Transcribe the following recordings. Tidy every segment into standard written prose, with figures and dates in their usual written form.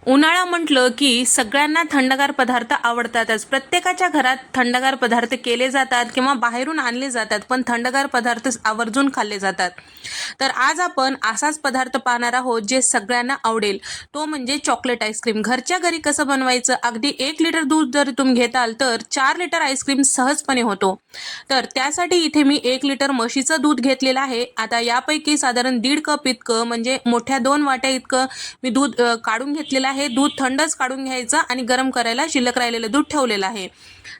उन्हाळा म्हटलं की सगळ्यांना थंडगार पदार्थ आवडतातच. प्रत्येकाच्या घरात थंडगार पदार्थ केले जातात किंवा बाहेरून आणले जातात, पण थंडगार पदार्थ आवर्जून खाल्ले जातात. तर आज आपण असाच पदार्थ पाहणार आहोत जे सगळ्यांना आवडेल, तो म्हणजे चॉकलेट आईस्क्रीम. घरच्या घरी कसं बनवायचं? अगदी 1 लिटर दूध जर तुम्ही घेताल तर 4 लिटर आईस्क्रीम सहजपणे होतो. तर त्यासाठी इथे मी 1 लिटर म्हशीचं दूध घेतलेलं आहे. आता यापैकी साधारण 1.5 कप इतकं म्हणजे मोठ्या 2 वाट्या इतकं मी दूध काढून घेतलेलं आहे. दूध थंडच काढून घ्यायचं आणि गरम करायला शिल्लक राहिलेलं दूध ठेवलेलं आहे.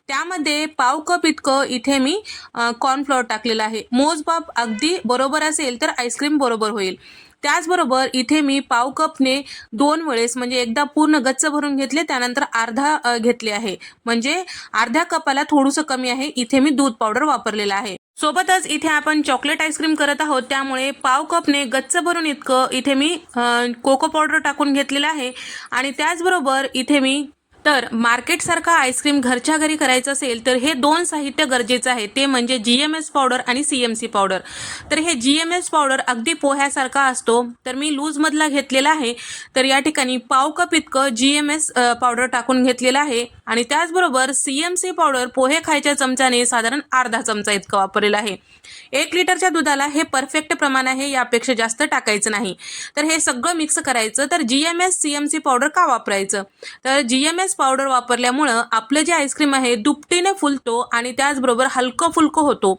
त्यामध्ये 1/2 कप इतकं इथे मी कॉर्नफ्लॉवर टाकलेलं आहे. मोजमाप अगदी बरोबर असेल तर आईस्क्रीम बरोबर होईल. त्याचबरोबर इथे मी 1/2 कपने 2 वेळेस म्हणजे एकदा पूर्ण गच्च भरून घेतले, त्यानंतर अर्धा घेतले आहे. म्हणजे अर्ध्या कपाला थोडंसं कमी आहे. इथे मी दूध पावडर वापरलेलं आहे. सोबतच इथे आपण चॉकलेट आईस्क्रीम करत आहोत, त्यामुळे 1/2 कपने गच्च भरून इतकं इथे मी कोको पावडर टाकून घेतलेलं आहे. आणि त्याचबरोबर इथे मी मार्केटसारखा आईस्क्रीम घरच्या घरी करायचं असेल तर हे 2 साहित्य गरजेचं आहे, ते म्हणजे GMS पावडर आणि CMC पावडर. तर हे GMS पावडर अगदी पोह्यासारखा असतो, तर मी लूजमधला घेतलेला आहे. तर या ठिकाणी 1/2 कप इतकं GMS पावडर टाकून घेतलेलं आहे. आणि त्याचबरोबर CMC पावडर पोहे खायच्या चमच्याने साधारण अर्धा चमचा इतकं वापरलेला आहे. 1 लिटरच्या दुधाला हे परफेक्ट प्रमाण आहे, यापेक्षा जास्त टाकायचं नाही. तर हे सगळं मिक्स करायचं. तर GMS CMC पावडर का वापरायचं? तर GMS पावडर वापरल्यामुळं आपलं जे आईस्क्रीम आहे दुपटीने फुलतो आणि त्याचबरोबर हलकं फुलकं होतो.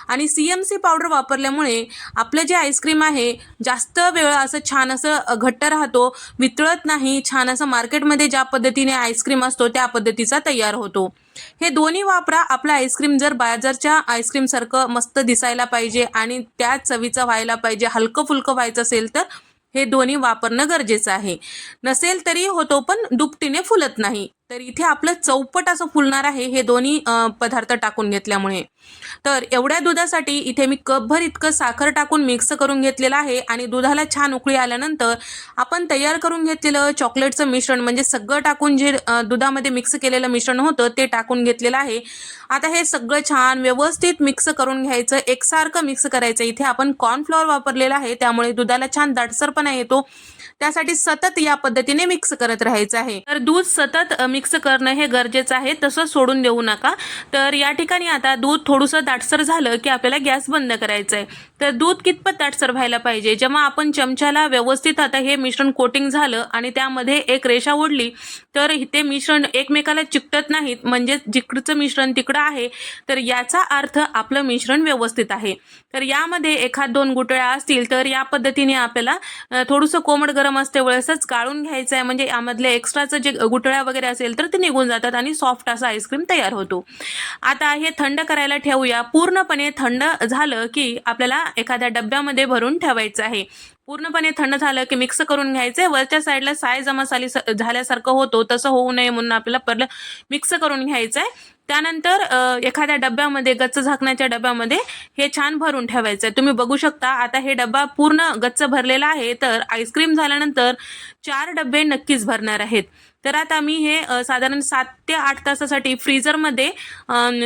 आणि CMC पावडर वापरल्यामुळे आपलं जे आईस्क्रीम आहे जास्त वेळ असं छान असं घट्ट राहतो, वितळत नाही. छान असं मार्केटमध्ये ज्या पद्धतीने आईस्क्रीम असतो त्या पद्धतीचा तयार होतो. हे दोन्ही वापरा. आपलं आईस्क्रीम जर बाजारच्या आईस्क्रीमसारखं मस्त दिसायला पाहिजे आणि त्याच चवीचं व्हायला पाहिजे, हलकं फुलकं व्हायचं असेल तर हे दोन्ही वापरणं गरजेचं आहे. नसेल तरी होतो, पण दुपटीने फुलत नाही. तर इथे आपलं चौपट असं फुलणार आहे हे दोन्ही पदार्थ टाकून घेतल्यामुळे. तर एवढ्या दुधासाठी इथे मी कपभर इतकं साखर टाकून मिक्स करून घेतलेलं आहे. आणि दुधाला छान उकळी आल्यानंतर आपण तयार करून घेतलेलं चॉकलेटचं मिश्रण म्हणजे सगळं टाकून जे दुधामध्ये मिक्स केलेलं मिश्रण होतं ते टाकून घेतलेलं आहे. आता हे सगळं छान व्यवस्थित मिक्स करून घ्यायचं, एकसारखं मिक्स करायचं. इथे आपण कॉर्नफ्लॉवर वापरलेलं आहे, त्यामुळे दुधाला छान दाटसरपणा येतो. त्यासाठी सतत या पद्धतीने मिक्स करत राहायचं आहे. तर दूध सतत मिक्स करणं हे गरजेचं आहे, तसं सोडून देऊ नका. तर या ठिकाणी आता दूध थोडंसं दाटसर झालं की आपल्याला गॅस बंद करायचा आहे. तर दूध कितपत दाटसर व्हायला पाहिजे? जेव्हा आपण चमच्याला व्यवस्थित आता हे मिश्रण कोटिंग झालं आणि त्यामध्ये एक रेषा ओढली तर ते मिश्रण एकमेकाला चिकटत नाहीत, म्हणजे जिकडचं मिश्रण तिकडं आहे, तर याचा अर्थ आपलं मिश्रण व्यवस्थित आहे. तर यामध्ये 1-2 गुठळ्या असतील तर या पद्धतीने आपल्याला थोडंसं कोमट गरम असते वेळेसच गाळून घ्यायचं आहे, म्हणजे यामधले एक्स्ट्राचं जे गुठळ्या वगैरे असेल तर ते निघून जातात आणि सॉफ्ट असा आईस्क्रीम तयार होतो. आता हे थंड करायला ठेवूया. पूर्णपणे थंड झालं की आपल्याला एखाद्या डब्यामध्ये भरून ठेवायचं आहे. पूर्णपणे थंड झालं की मिक्स करून घ्यायचे. वरच्या साईडला साय जमासाली झाल्यासारखं होतो, तसं होऊ नये म्हणून आपल्याला पहिलं मिक्स करून घ्यायचं आहे. त्यानंतर एखाद्या डब्यामध्ये, गच्च झाकण्याच्या डब्यामध्ये हे छान भरून ठेवायचं आहे. तुम्ही बघू शकता आता हे डब्बा पूर्ण गच्च भरलेला आहे. तर आईस्क्रीम झाल्यानंतर 4 डबे नक्कीच भरणार आहेत. तर आता मी हे साधारण 7 ते 8 तासासाठी फ्रीजरमध्ये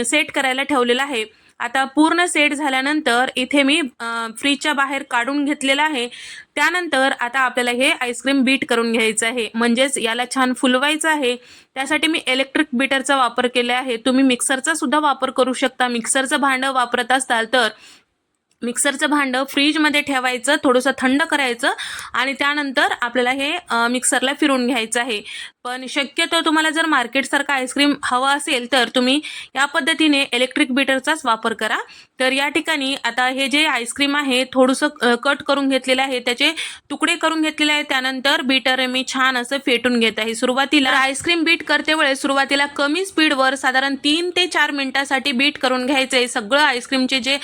सेट करायला ठेवलेलं आहे. आता पूर्ण सेट झाल्यानंतर इथे मी फ्रीजच्या बाहेर काढून घेतलेलं आहे. त्यानंतर आता आपल्याला हे आईस्क्रीम बीट करून घ्यायचं आहे, म्हणजेच याला छान फुलवायचं आहे. त्यासाठी मी इलेक्ट्रिक बीटरचा वापर केला आहे. तुम्ही मिक्सरचा सुद्धा वापर करू शकता. मिक्सरचं भांडं वापरत असाल तर मिक्सरचं भांडं फ्रीजमध्ये ठेवायचं, थोडंसं थंड करायचं आणि त्यानंतर आपल्याला हे मिक्सरला फिरून घ्यायचं आहे. पण शक्यतो तुम्हाला जर मार्केटसारखं आईस्क्रीम हवं असेल तर तुम्ही या पद्धतीने इलेक्ट्रिक बीटरचाच वापर करा. तर या ठिकाणी आता हे जे आईस्क्रीम आहे थोडंसं कट करून घेतलेलं आहे, त्याचे तुकडे करून घेतलेले आहे. त्यानंतर बीटर मी छान असं फेटून घेत आहे. सुरुवातीला आईस्क्रीम बीट करते वेळेस सुरुवातीला कमी स्पीडवर साधारण 3 ते 4 मिनिटासाठी बीट करून घ्यायचं आहे. सगळं आईस्क्रीमचे जे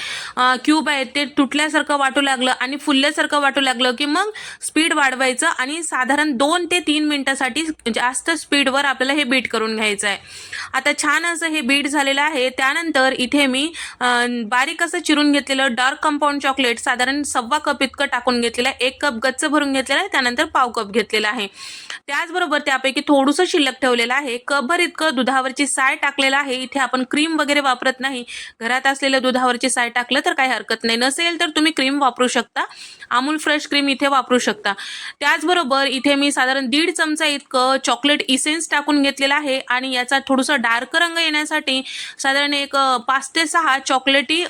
क्यूब आहेत ते तुटल्यासारखं वाटू लागलं आणि फुलल्यासारखं वाटू लागलं की मग स्पीड वाढवायचं आणि साधारण 2 ते 3 मिनिटासाठी जास्त स्पीडवर आपल्याला हे बीट करून घ्यायचं आहे. आता छान असं हे बीट झालेलं आहे. त्यानंतर इथे मी बारीक असं चिरून घेतलेलं डार्क कंपाऊंड चॉकलेट साधारण 1.25 कप इतकं टाकून घेतलेलं आहे. 1 कप गच्च भरून घेतलेला आहे, त्यानंतर पाव कप घेतलेला आहे. त्याचबरोबर त्यापैकी थोडंसं शिल्लक ठेवलेलं आहे. कपभर इतकं दुधावरची साय टाकलेलं आहे. इथे आपण क्रीम वगैरे वापरत नाही. घरात असलेल्या दुधावरची साय टाकलं तर काही हरकत नाही. नसेल तर तुम्ही क्रीम वापरू शकता. अमूल फ्रेश क्रीम इथे वापरू शकता. त्याचबरोबर इथे मी साधारण 1.5 चमचा इतकं चॉकलेट इसेन्स टाकून घेतलेला आहे आणि याचा थोडासा डार्क रंग येण्यासाठी साधारण एक 5 ते 6 चॉकलेटी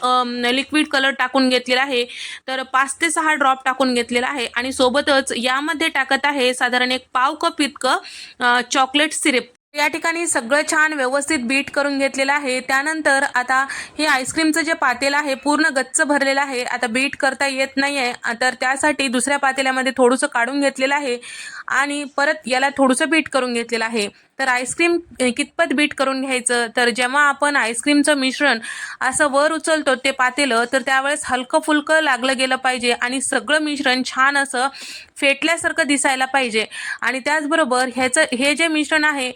लिक्विड कलर टाकून घेतलेला आहे. तर 5 ते 6 ड्रॉप टाकून घेतलेला आहे आणि सोबतच यामध्ये टाकत आहे साधारण एक पाव कप इतकं चॉकलेट सिरप. या ठिकाणी सगळं छान व्यवस्थित बीट करून घेतलेलं आहे. त्यानंतर आता हे आईस्क्रीमचं जे पातेलं आहे पूर्ण गच्च भरलेलं आहे. आता बीट करता येत नाही आहे, तर त्यासाठी दुसऱ्या पातेल्यामध्ये थोडंसं काढून घेतलेलं आहे आणि परत याला थोडंसं बीट करून घेतलेलं आहे. तर आईस्क्रीम कितपत बीट करून घ्यायचं, तर जेव्हा आपण आईस्क्रीमचं मिश्रण असं वर उचलतो ते पातेलं, तर त्यावेळेस हलकं फुलकं लागलं गेलं पाहिजे आणि सगळं मिश्रण छान असं फेटल्यासारखं दिसायला पाहिजे. आणि त्याचबरोबर हे जे मिश्रण आहे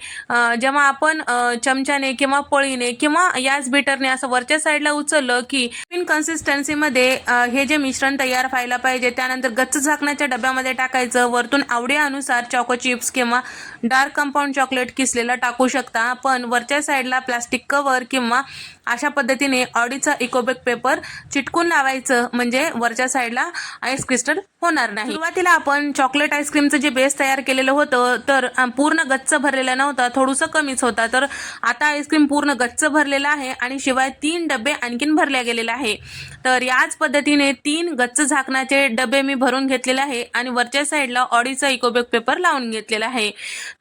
जेव्हा आपण चमच्याने किंवा पळीने किंवा याच बीटरने असं वरच्या साईडला उचललं की कन्सिस्टन्सीमध्ये हे जे मिश्रण तयार व्हायला पाहिजे. त्यानंतर गच्च झाकण्याच्या डब्यामध्ये टाकायचं. वरतून आवडीनुसार चॉको चिप्स किंवा डार्क कंपाऊंड चॉकलेट किसलेलं टाकू शकता. पण वरच्या साईडला प्लास्टिक कव्हर किंवा अशा पद्धतीने ऑडीचा इकोबेक पेपर चिटकून लावायचं, म्हणजे वरच्या साईडला आईस क्रिस्टल होणार नाही. सुरुवातीला आपण चॉकलेट आईस्क्रीमचं जे बेस तयार केलेलं होतं तर पूर्ण गच्च भरलेला नव्हता, थोडंसं कमीच होता. तर आता आईस्क्रीम पूर्ण गच्च भरलेला आहे आणि शिवाय 3 डबे आणखीन भरल्या गेलेले आहे. तर याच पद्धतीने 3 गच्च झाकणाचे डबे मी भरून घेतलेले आहे आणि वरच्या साईडला ऑडीचा इकोबेक पेपर लावून घेतलेला आहे.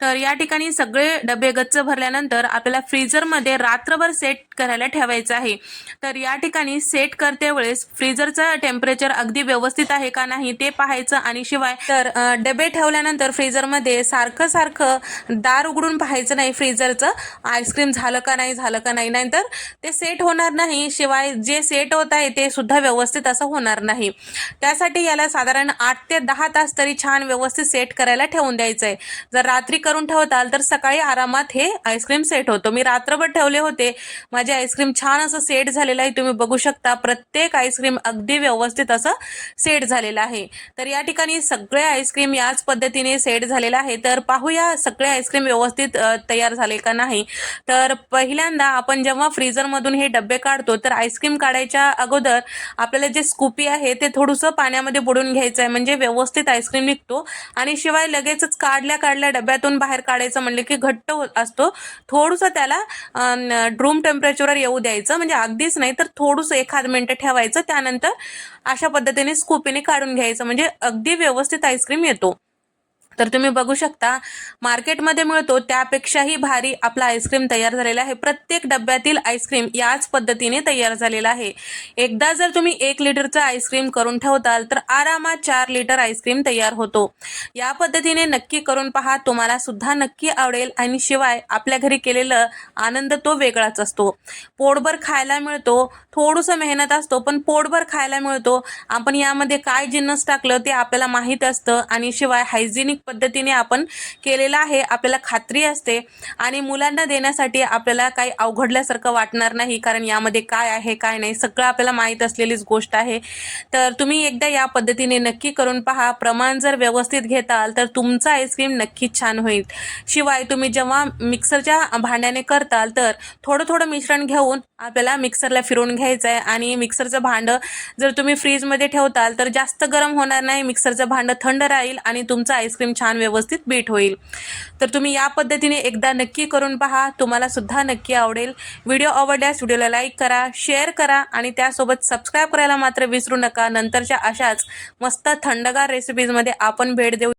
तर या ठिकाणी सगळे डबे गच्च भरल्यानंतर आपल्याला फ्रीजरमध्ये रात्रभर सेट करायला ठेवायचं आहे. तर या ठिकाणी सेट करते वेळेस फ्रीजरचं टेम्परेचर अगदी व्यवस्थित आहे का नाही ते पाहायचं. आणि शिवाय तर डबे ठेवल्यानंतर फ्रीजरमध्ये सारखं दार उघडून पाहायचं नाही फ्रीजरचं, आईस्क्रीम झालं का नाही नाहीतर ते सेट होणार नाही. शिवाय जे सेट होत आहे ते सुद्धा व्यवस्थित असं होणार नाही. त्यासाठी याला साधारण 8 ते 10 तास तरी छान व्यवस्थित सेट करायला ठेवून द्यायचं आहे. जर रात्री करून ठेवताल तर सकाळी आरामात हे आईस्क्रीम सेट होतं. मी रात्रभर ठेवले होते, माझे आईस्क्रीम छान असं सेट झालेलं आहे. तुम्ही बघू शकता प्रत्येक आईस्क्रीम अगदी व्यवस्थित असं सेट झालेलं आहे. तर या ठिकाणी सगळे आईस्क्रीम याच पद्धतीने सेट झालेलं आहे. तर पाहूया सगळे आईस्क्रीम व्यवस्थित तयार झाले का नाही. तर पहिल्यांदा आपण जेव्हा फ्रीजरमधून हे डबे काढतो तर आईस्क्रीम काढायच्या अगोदर आपल्याला जे स्कूपी आहे ते थोडंसं पाण्यामध्ये बुडवून घ्यायचं आहे, म्हणजे व्यवस्थित आईस्क्रीम निघतो. आणि शिवाय लगेचच काढल्या डब्यातून बाहेर काढायचं म्हणलं की घट्ट असतो. थोडंसं त्याला रूम टेम्परेचरवर येऊ द्यायचं, म्हणजे अगदीच नाही तर थोडंसं 1 मिनिट ठेवायचं. त्यानंतर अशा पद्धतीने स्कूपीने काढून घ्यायचं, म्हणजे अगदी व्यवस्थित आईस्क्रीम येतो. तर तुम्ही बघू शकता मार्केटमध्ये मिळतो त्यापेक्षाही भारी आपला आईस्क्रीम तयार झालेला आहे. प्रत्येक डब्यातील आईस्क्रीम याच पद्धतीने तयार झालेला आहे. एकदा जर तुम्ही 1 लिटरचं आईस्क्रीम करून ठेवताल तर आरामात 4 लिटर आईस्क्रीम तयार होतो. या पद्धतीने नक्की करून पहा, तुम्हाला सुद्धा नक्की आवडेल. आणि शिवाय आपल्या घरी केलेलं आनंद तो वेगळाच असतो. पोटभर खायला मिळतो, थोडंसं मेहनत असतो पण पोटभर खायला मिळतो. आपण यामध्ये काय जिन्नस टाकलं ते आपल्याला माहीत असतं आणि शिवाय हायजिनिक पद्धतीने आपण केलेला आहे, आपल्याला खात्री असते. आणि मुलांना देण्यासाठी आपल्याला काही अवघडल्यासारखं वाटणार नाही, कारण यामध्ये काय आहे काय नाही सगळं आपल्याला माहीत असलेलीच गोष्ट आहे. तर तुम्ही एकदा या पद्धतीने नक्की करून पहा. प्रमाण जर व्यवस्थित घेताल तर तुमचा आईस्क्रीम नक्कीच छान होईल. शिवाय तुम्ही जेव्हा मिक्सरच्या भांड्याने करताल तर थोडं मिश्रण घेऊन आपल्याला मिक्सरला फिरवून घ्यायचं आहे. आणि मिक्सरचं भांडं जर तुम्ही फ्रीजमध्ये ठेवताल तर जास्त गरम होणार नाही, मिक्सरचं भांडं थंड राहील आणि तुमचं आईस्क्रीम छान व्यवस्थित बीट होईल. तर तुम्ही या पद्धतीने एकदा नक्की करून पहा, तुम्हाला सुद्धा नक्की आवडेल. व्हिडिओ आवडल्यास व्हिडिओला लाईक करा, शेअर करा आणि त्यासोबत सबस्क्राईब करायला मात्र विसरू नका. नंतरच्या अशाच मस्त थंडगार रेसिपीजमध्ये आपण भेट देऊ.